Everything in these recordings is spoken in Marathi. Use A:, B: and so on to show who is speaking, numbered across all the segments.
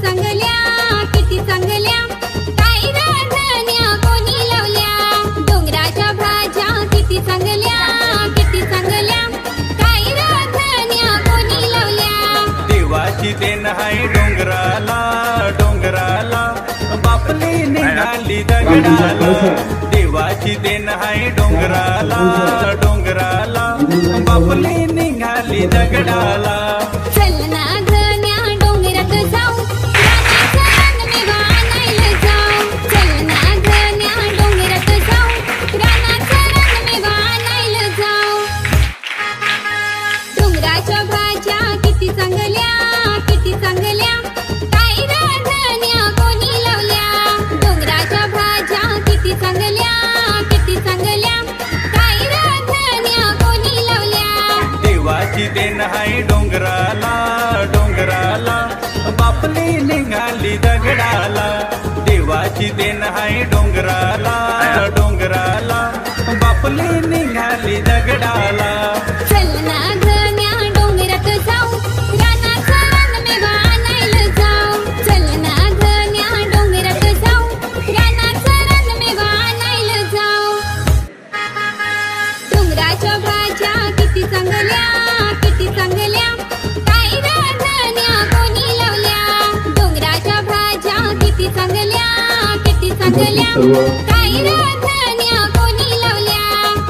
A: चांगल्या किती चांगल्या काय राधण्या कोणी लावल्या डोंगराच्या भाज्या किती चांगल्या काय राधण्या कोणी लावल्या
B: देवाची देण आहे डोंगराला डोंगराला बापली निघाली दगडाला देवाची देण आहे डोंगराला डोंगराला बापली निघाली दगडाला
A: चल ना गण्या डोंगरात जाऊ रानाचं रान मेवा आणायला जाऊ चल ना गण्या डोंगरात जाऊ रानाचं रान मेवा आणायला जाऊ डोंगराच्या भाज्या किती चांगल्या काय राधण्या कोणी लावल्या डोंगराच्या भाज्या किती चांगल्या काय राधण्या कोणी लावल्या
B: देवाची देण आहे डोंगराला डोंगराला बापली निघाली दगडाला देवाची देण आहे डोंगराला डोंगराला बापली निघाली दगडाला
A: चल ना गण्या डोंगरात जाऊ रानाचं रान मेवा आणायला जाऊ चल ना गण्या डोंगरात जाऊ रानाचं रान मेवा आणायला जाऊ डोंगराच्या भाज्या किती चांगल्या काय राधण्या कोणी लावल्या डोंगराच्या भाज्या किती चांगल्या काय राधण्या कोणी लावल्या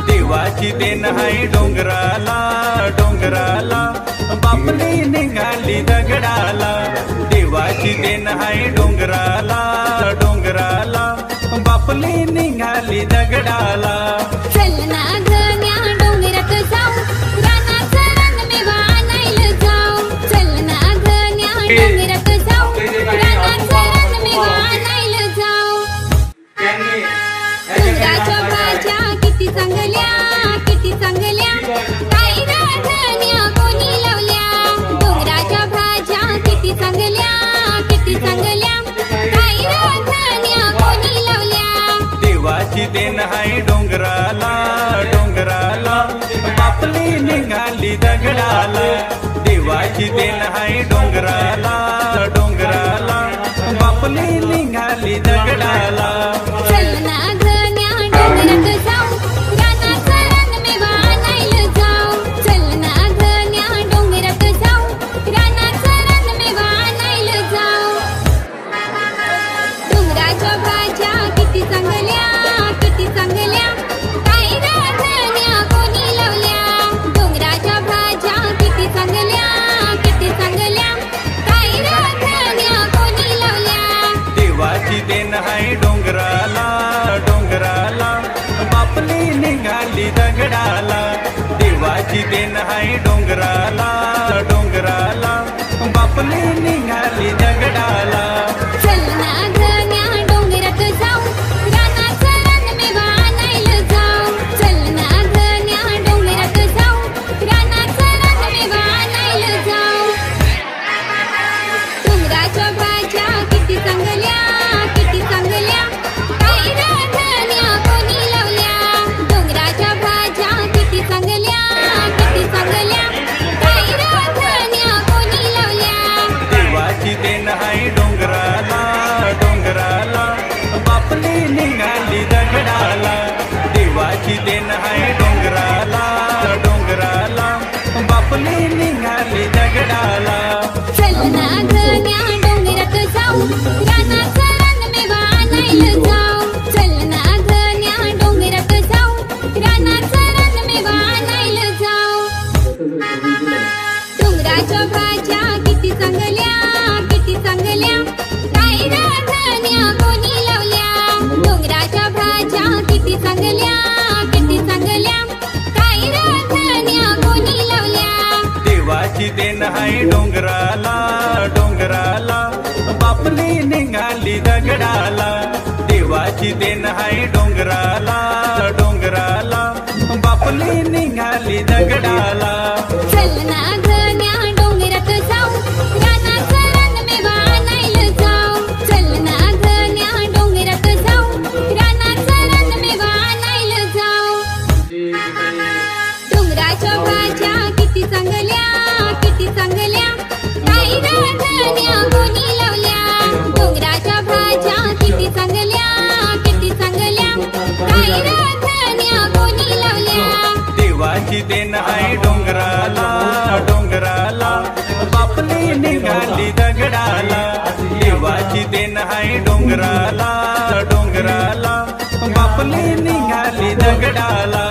B: देवाची देण आहे डोंगराला डोंगराला बापली निघाली दगडाला देवाची देण आहे डोंगराला डोंगराला बापली निघाली दगडाला
A: चल ना गण्या डोंगरात जाऊ रानाचं रान मेवा आणायला जाऊ चल ना गण्या डोंगरात जाऊ रानाचं रान मेवा आणायला जाऊ डोंगराच्या भाज्या किती चांगल्या काय राधण्या कोणी लावल्या डोंगराच्या भाज्या किती चांगल्या काय राधण्या कोणी लावल्या
B: देवाची देण आहे डोंगराला डोंगराला बापली निघाली दगडाला देवाची देण आहे डोंगराला डोंगराला बापली निघाली दगडाला
A: चल ना गण्या डोंगरात जाऊ रानाचं रान मेवा आणायला जाऊ चल ना गण्या डोंगरात जाऊ रानाचं रान मेवा आणायला जाऊ डोंगराच्या भाज्या किती चांगल्या काय राधण्या कोणी लावल्या डोंगराच्या भाज्या किती चांगल्या काय राधण्या कोणी लावल्या
B: देवाची देण आहे डोंगराला डोंगराला बापली निघाली दगडाला देवाची देण आहे डोंगराला डोंगराला बापली निघाली दगडाला
A: चल ना गण्या डोंगरात जाऊ रानाचं रान मेवा आणायला जाऊ चल ना गण्या डोंगरात जाऊ रानाचं रान मेवा आणायला जाऊ डोंगराच्या भाज्या किती चांगल्या काय राधण्या कोणी लावल्या डोंगराच्या भाज्या किती चांगल्या काय राधण्या कोणी लावल्या
B: देवाची देण आहे डोंगराला डोंगराला बापली निघाली दगडाला देवाची देण आहे डोंगराला डोंगराला बापली निघाली दगडाला
A: चल ना गण्या डोंगरात जाऊ रानाचं रान मेवा आणायला जाऊ चल ना गण्या डोंगरात जाऊ रानाचं रान मेवा आणायला जाऊ डोंगराच्या भाज्या किती चांगल्या काय राधण्या कोणी लावल्या डोंगराच्या भाज्या किती चांगल्या काय राधण्या कोणी लावल्या
B: देवाची देण आहे डोंगराला डोंगराला बापली निघाली दगडाला देवाची देण आहे डोंगराला डोंगराला बापली निघाली दगडाला
A: चल ना गण्या डोंगरात जाऊ रानाचं रान मेवा आणायला जाऊ चल ना गण्या डोंगरात जाऊ रानाचं रान मेवा आणायला जाऊ डोंगराच्या भाज्या किती चांगल्या काय राधण्या कोणी लावल्या
B: देण हाय डोंगराला डोंगराला बापली निघाली दगडाला देवाची देण हाय डोंगराला डोंगराला बापली निघाली दगडाला